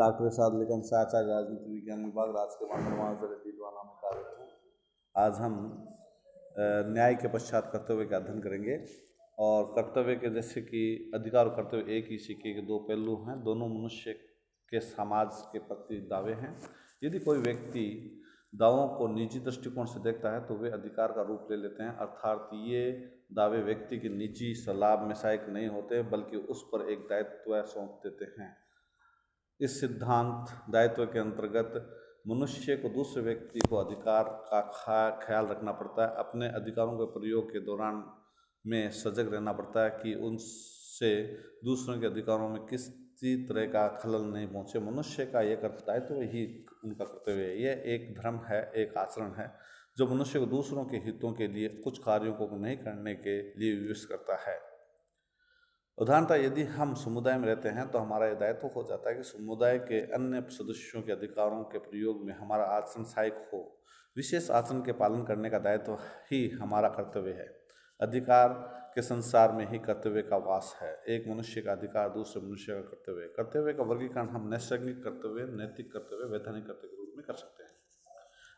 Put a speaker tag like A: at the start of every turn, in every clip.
A: Doctor इरशाद अली खान, आचार्य राजनीति विज्ञान विभाग, राजकीय मानव महाविद्यालय डीडवाना में कार्यरत हूँ। आज हम न्याय के पश्चात कर्तव्य का अध्ययन करेंगे। और कर्तव्य के जैसे कि अधिकार और कर्तव्य एक ही सिक्के के दो पहलू हैं, दोनों मनुष्य के समाज के प्रति दावे हैं। यदि कोई व्यक्ति दावों को निजी दृष्टिकोण से देखता है तो वे अधिकार का रूप ले लेते हैं, अर्थात ये दावे व्यक्ति की निजी लाभ में सहायक नहीं होते बल्कि उस पर एक दायित्व सौंप देते हैं। इस सिद्धांत दायित्व के अंतर्गत मनुष्य को दूसरे व्यक्ति को अधिकार का ख्याल रखना पड़ता है। अपने अधिकारों के प्रयोग के दौरान में सजग रहना पड़ता है कि उनसे दूसरों के अधिकारों में किसी तरह का खलल नहीं पहुँचे। मनुष्य का यह दायित्व ही उनका कर्तव्य है। यह एक धर्म है, एक आचरण है जो मनुष्य को दूसरों के हितों के लिए कुछ कार्यों को नहीं करने के लिए विवश करता है। उदाहरणतः यदि हम समुदाय में रहते हैं तो हमारा यह दायित्व हो जाता है कि समुदाय के अन्य सदस्यों के अधिकारों के प्रयोग में हमारा आचरण सहायक हो। विशेष आचरण के पालन करने का दायित्व ही हमारा कर्तव्य है। अधिकार के संसार में ही कर्तव्य का वास है। एक मनुष्य का अधिकार दूसरे मनुष्य का कर्तव्य है। कर्तव्य का वर्गीकरण हम नैसर्गिक कर्तव्य, नैतिक कर्तव्य, वैधानिक कर्तव्य के रूप में कर सकते हैं।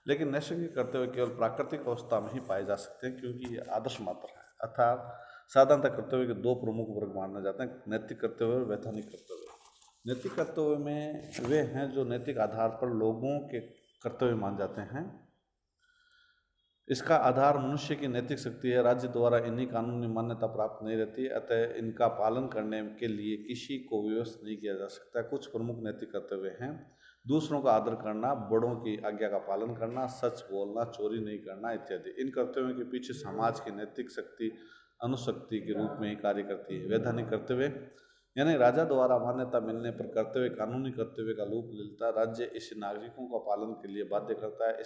A: लेकिन नैसर्गिक कर्तव्य केवल प्राकृतिक अवस्था में ही पाए जा सकते हैं क्योंकि ये आदर्श मात्र है। अर्थात साधारणतः कर्तव्य के दो प्रमुख वर्ग माने जाते हैं, नैतिक कर्तव्य और वैधानिक कर्तव्य। नैतिक कर्तव्य में वे हैं जो नैतिक आधार पर लोगों के कर्तव्य मान जाते हैं। इसका आधार मनुष्य की नैतिक शक्ति है। राज्य द्वारा इन्हीं कानूनी मान्यता प्राप्त नहीं रहती, अतः इनका पालन करने के लिए किसी को विवश नहीं किया जा सकता। कुछ प्रमुख नैतिक कर्तव्य हैं: दूसरों का आदर करना, बड़ों की आज्ञा का पालन करना, सच बोलना, चोरी नहीं करना इत्यादि। इन कर्तव्यों के पीछे समाज की नैतिक शक्ति अनुशक्ति के रूप में ही कार्य करती है। वैधानिक कर्तव्य यानी राजा द्वारा मान्यता मिलने पर कर्तव्य कानूनी कर्तव्य का रूप लेता है। राज्य इसे नागरिकों का पालन के लिए बाध्य करता है।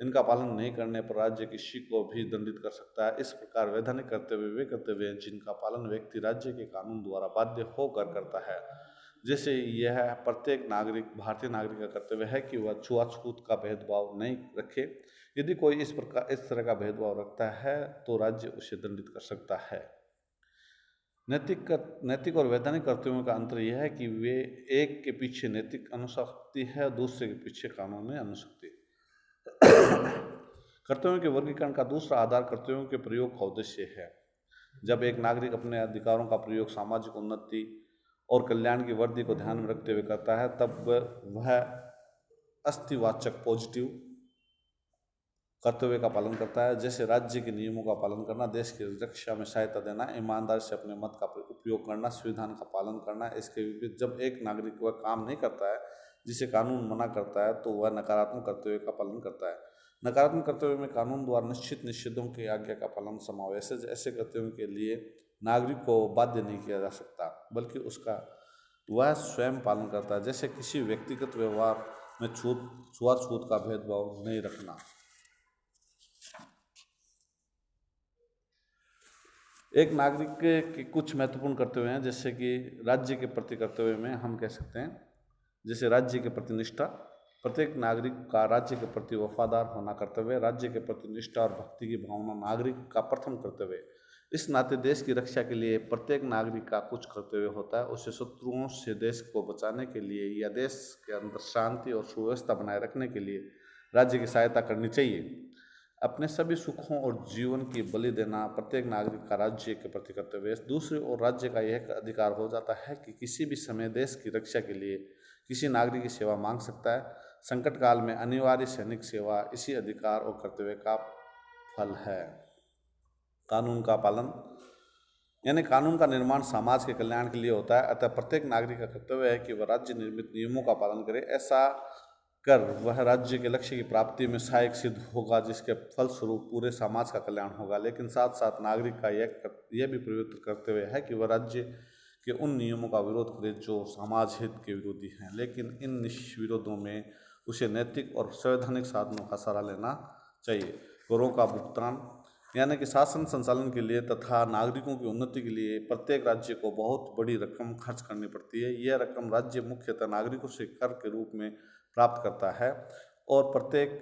A: इनका पालन नहीं करने पर राज्य किसी को भी दंडित कर सकता है। इस प्रकार वैधानिक कर्तव्य वे कर्तव्य हैं जिनका पालन व्यक्ति राज्य के कानून द्वारा बाध्य होकर करता है। जैसे यह प्रत्येक भारतीय नागरिक का कर्तव्य है कि वह छुआछूत का भेदभाव नहीं रखे। यदि कोई इस तरह का भेदभाव रखता है तो राज्य उसे दंडित कर सकता है। नैतिक और वैधानिक कर्तव्यों का अंतर यह है कि वे एक के पीछे नैतिक अनुशक्ति है, दूसरे के पीछे कानूनी अनुशक्ति। कर्तव्यों के वर्गीकरण का दूसरा आधार कर्तव्यों के प्रयोग का उद्देश्य है। जब एक नागरिक अपने अधिकारों का प्रयोग सामाजिक उन्नति और कल्याण की वृद्धि को ध्यान में रखते हुए करता है तब वह अस्तिवाचक पॉजिटिव कर्तव्य का पालन करता है, जैसे राज्य के नियमों का पालन करना, देश की रक्षा में सहायता देना, ईमानदारी से अपने मत का उपयोग करना, संविधान का पालन करना। इसके विपरीत जब एक नागरिक वह काम नहीं करता है जिसे कानून मना करता है तो वह नकारात्मक कर्तव्य का पालन करता है। नकारात्मक कर्तव्य में कानून द्वारा निश्चित निषेधों की आज्ञा का पालन समावेश है। ऐसे कर्तव्यों के लिए नागरिक को बाध्य नहीं किया जा सकता बल्कि उसका वह स्वयं पालन करता है, जैसे किसी व्यक्तिगत व्यवहार में छुआछूत का भेदभाव नहीं रखना। एक नागरिक के कुछ महत्वपूर्ण कर्तव्य हैं, जैसे कि राज्य के प्रति कर्तव्य में हम कह सकते हैं जैसे राज्य के प्रति निष्ठा। प्रत्येक नागरिक का राज्य के प्रति वफादार होना कर्तव्य है। राज्य के प्रति निष्ठा और भक्ति की भावना नागरिक का प्रथम कर्तव्य है। इस नाते देश की रक्षा के लिए प्रत्येक नागरिक का कुछ कर्तव्य होता है। उसे शत्रुओं से देश को बचाने के लिए या देश के अंदर शांति और सुव्यवस्था बनाए रखने के लिए राज्य की सहायता करनी चाहिए। अपने सभी सुखों और जीवन की बलि देना प्रत्येक नागरिक का राज्य के प्रति कर्तव्य है। दूसरी ओर राज्य का यह अधिकार हो जाता है कि किसी भी समय देश की रक्षा के लिए किसी नागरिक की सेवा मांग सकता है। संकट काल में अनिवार्य सैनिक सेवा इसी अधिकार और कर्तव्य का फल है। कानून का पालन यानी कानून का निर्माण समाज के कल्याण के लिए होता है, अतः प्रत्येक नागरिक का कर्तव्य है कि वह राज्य निर्मित नियमों का पालन करे। ऐसा कर वह राज्य के लक्ष्य की प्राप्ति में सहायक सिद्ध होगा, जिसके फलस्वरूप पूरे समाज का कल्याण होगा। लेकिन साथ साथ नागरिक का यह भी पवित्र कर्तव्य है कि वह राज्य के उन नियमों का विरोध करे जो समाज हित के विरोधी हैं। लेकिन इन विरोधों में उसे नैतिक और संवैधानिक साधनों का सहारा लेना चाहिए। करों का भुगतान यानी कि शासन संचालन के लिए तथा नागरिकों की उन्नति के लिए प्रत्येक राज्य को बहुत बड़ी रकम खर्च करनी पड़ती है। यह रकम राज्य मुख्यतः नागरिकों से कर के रूप में प्राप्त करता है और प्रत्येक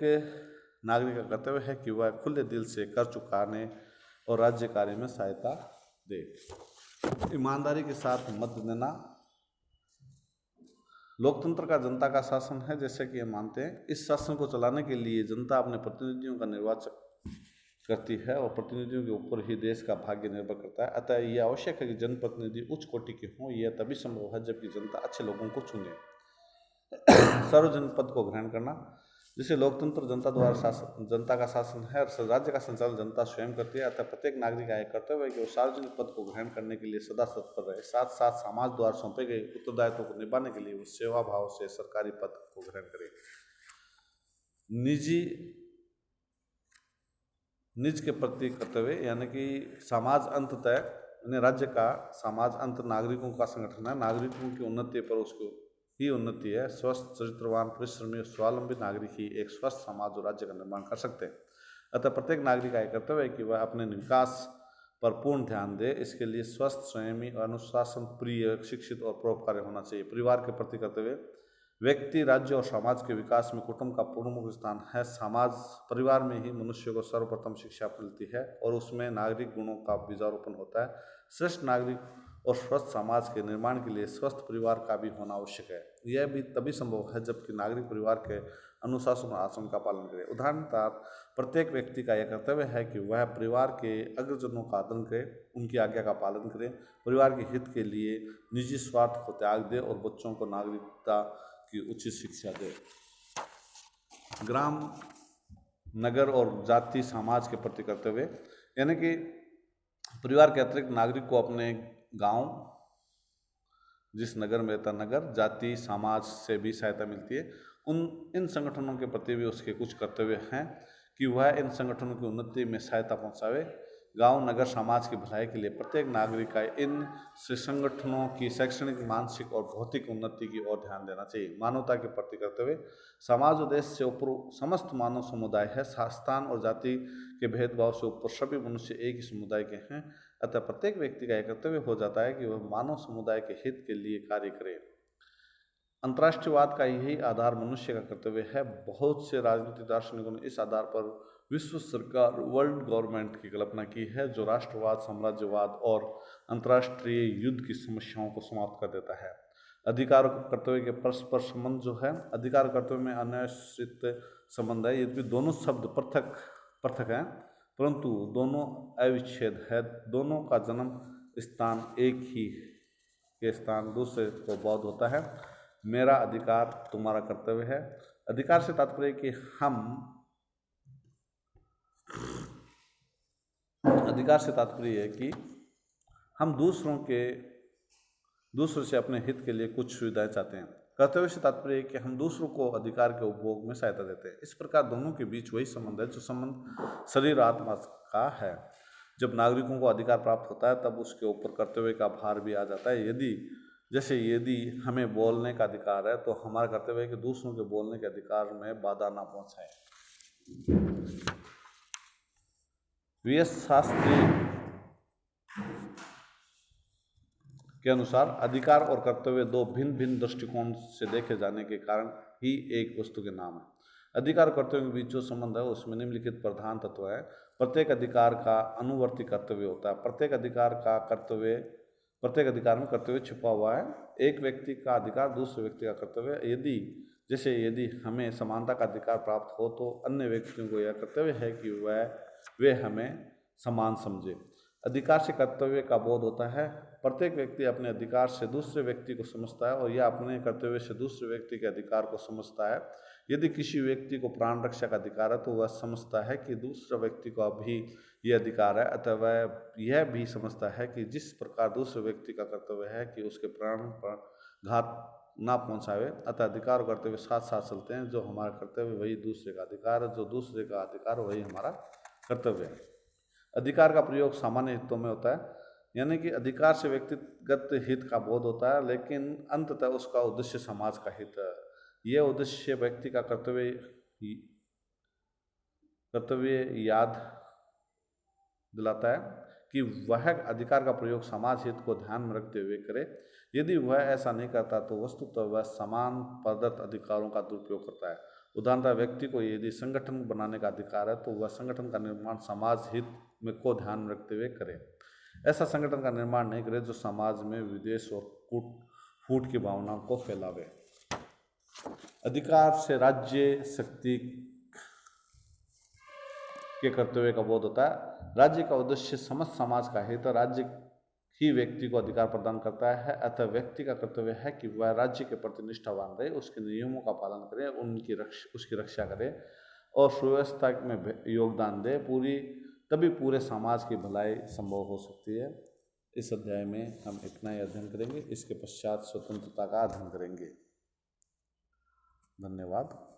A: नागरिक का कर्तव्य है कि वह खुले दिल से कर चुकाने और राज्य कार्य में सहायता दे। ईमानदारी के साथ मत देना लोकतंत्र का जनता का शासन है, जैसे कि हम मानते हैं। इस शासन को चलाने के लिए जनता अपने प्रतिनिधियों का निर्वाचन करती है और प्रतिनिधियों के ऊपर ही देश का भाग्य निर्भर करता है। अतः यह आवश्यक है कि जनप्रतिनिधि उच्च कोटि के हों। यह तभी संभव है जबकि जनता अच्छे लोगों को चुने। सार्वजनिक पद को ग्रहण करना, जिसे लोकतंत्र जनता द्वारा शासन, जनता का शासन है और राज्य का संचालन जनता स्वयं करती है। अतः प्रत्येक नागरिक का एक कर्तव्य है कि वो सार्वजनिक पद को ग्रहण करने के लिए सदा तत्पर रहे। साथ साथ समाज द्वारा सौंपे गए उत्तरदायित्वों को निभाने के लिए वो सेवा भाव से सरकारी पद को ग्रहण करे। निज के प्रति कर्तव्य, यानी कि समाज अंततः, यानी राज्य का समाज अंत नागरिकों का संगठन है। नागरिकों की उन्नति पर उसको ही उन्नति है। स्वस्थ, चरित्रवान, परिश्रमी और स्वावलंबी नागरिक ही एक स्वस्थ समाज और राज्य का निर्माण कर सकते हैं। अतः प्रत्येक नागरिक का एक कर्तव्य है कि वह अपने विकास पर पूर्ण ध्यान दे। इसके लिए स्वस्थ, संयमी, अनुशासन प्रिय, शिक्षित और परोपकारी होना चाहिए। परिवार के प्रति कर्तव्य, व्यक्ति, राज्य और समाज के विकास में कुटुंब का प्रमुख स्थान है। परिवार में ही मनुष्य को सर्वप्रथम शिक्षा मिलती है और उसमें नागरिक गुणों का बीजारोपण होता है। श्रेष्ठ नागरिक और स्वस्थ समाज के निर्माण के लिए स्वस्थ परिवार का भी होना आवश्यक है। यह भी तभी संभव है जबकि नागरिक परिवार के अनुशासन और आचरण का पालन करे। उदाहरणतः प्रत्येक व्यक्ति का यह कर्तव्य है कि वह परिवार के अग्रजनों का आदर करे, उनकी आज्ञा का पालन करे, परिवार के हित के लिए निजी स्वार्थ को त्याग दे और बच्चों को नागरिकता की उचित शिक्षा दे। ग्राम, नगर और जाति समाज के प्रति कर्तव्य, यानी कि परिवार के अतिरिक्त नागरिक को अपने गांव, जिस नगर में रहता नगर, जाति, समाज से भी सहायता मिलती है। इन संगठनों के प्रति भी उसके कुछ कर्तव्य हैं कि वह इन संगठनों की उन्नति में सहायता पहुंचावे। गांव, नगर, समाज की भलाई के लिए प्रत्येक नागरिक का इन संगठनों की शैक्षणिक, मानसिक और भौतिक उन्नति की ओर ध्यान देना चाहिए। मानवता के प्रति कर्तव्य, समाज और देश से ऊपर समस्त मानव समुदाय है। स्थान और जाति के भेदभाव से ऊपर सभी मनुष्य एक ही समुदाय के हैं। अतः प्रत्येक व्यक्ति का यह कर्तव्य हो जाता है कि वह मानव समुदाय के हित के लिए कार्य करे। अंतर्राष्ट्रीयवाद का यही आधार मनुष्य का कर्तव्य है। बहुत से राजनीतिक दार्शनिकों ने इस आधार पर विश्व सरकार, वर्ल्ड गवर्नमेंट की कल्पना की है, जो राष्ट्रवाद, साम्राज्यवाद और अंतर्राष्ट्रीय युद्ध की समस्याओं को समाप्त कर देता है। अधिकार और कर्तव्य के परस्पर संबंध जो है, अधिकार कर्तव्य में अनाश्रित संबंध है। यद्यपि दोनों शब्द पृथक पृथक हैं, परंतु दोनों अविच्छेद है। दोनों का जन्म स्थान एक ही के स्थान दूसरे को बौद्ध होता है। मेरा अधिकार तुम्हारा कर्तव्य है। अधिकार से तात्पर्य कि हम दूसरों से अपने हित के लिए कुछ सुविधाएं चाहते हैं। कर्तव्य से तात्पर्य है कि हम दूसरों को अधिकार के उपभोग में सहायता देते हैं। इस प्रकार दोनों के बीच वही संबंध है जो संबंध शरीर आत्मा का है। जब नागरिकों को अधिकार प्राप्त होता है तब उसके ऊपर कर्तव्य का भार भी आ जाता है। यदि हमें बोलने का अधिकार है तो हमारा कर्तव्य है कि दूसरों के बोलने के अधिकार में बाधा ना पहुंचाएं। वी.एस. शास्त्री के अनुसार अधिकार और कर्तव्य दो भिन्न भिन्न दृष्टिकोण से देखे जाने के कारण ही एक वस्तु के नाम है। अधिकार और कर्तव्य के बीच जो संबंध है उसमें निम्नलिखित प्रधान तत्व है। प्रत्येक अधिकार का अनुवर्ती कर्तव्य होता है। प्रत्येक अधिकार में कर्तव्य छिपा हुआ है। एक व्यक्ति का अधिकार दूसरे व्यक्ति का कर्तव्य। यदि हमें समानता का अधिकार प्राप्त हो तो अन्य व्यक्तियों को यह कर्तव्य है कि वे हमें समान समझे। अधिकार से कर्तव्य का बोध होता है। प्रत्येक व्यक्ति अपने अधिकार से दूसरे व्यक्ति को समझता है और यह अपने कर्तव्य से दूसरे व्यक्ति के अधिकार को समझता है। यदि किसी व्यक्ति को प्राण रक्षा का अधिकार है तो वह समझता है कि दूसरा व्यक्ति को भी यह अधिकार है। अतः वह यह भी समझता है कि जिस प्रकार दूसरे व्यक्ति का कर्तव्य है कि उसके प्राण पर घात ना पहुंचावे। अतः अधिकार और कर्तव्य साथ साथ चलते हैं। जो हमारा कर्तव्य वही दूसरे का अधिकार है, जो दूसरे का अधिकार वही हमारा कर्तव्य है। अधिकार का प्रयोग सामान्य हितों में होता है, यानी कि अधिकार से व्यक्तिगत हित का बोध होता है, लेकिन अंततः उसका उद्देश्य समाज का हित है। यह उद्देश्य व्यक्ति का कर्तव्य याद दिलाता है कि वह अधिकार का प्रयोग समाज हित को ध्यान में रखते हुए करे। यदि वह ऐसा नहीं करता तो वस्तुतः वह समान प्रदत्त अधिकारों का दुरुपयोग करता है। उदाहरणतः व्यक्ति को यदि संगठन बनाने का अधिकार है तो वह संगठन का निर्माण समाज हित में को ध्यान में रखते हुए करे। ऐसा संगठन का निर्माण नहीं करे जो समाज में विद्वेष और फूट की भावना को फैलावे। अधिकार से राज्य शक्ति के कर्तव्य का बोध होता है। राज्य का उद्देश्य समस्त समाज का हित, राज्य ही व्यक्ति को अधिकार प्रदान करता है। अतः व्यक्ति का कर्तव्य है कि वह राज्य के प्रति निष्ठावान रहे, उसके नियमों का पालन करे, उसकी रक्षा करे और सुव्यवस्था में योगदान दे। तभी पूरे समाज की भलाई संभव हो सकती है। इस अध्याय में हम इतना ही अध्ययन करेंगे। इसके पश्चात स्वतंत्रता का अध्ययन करेंगे। धन्यवाद।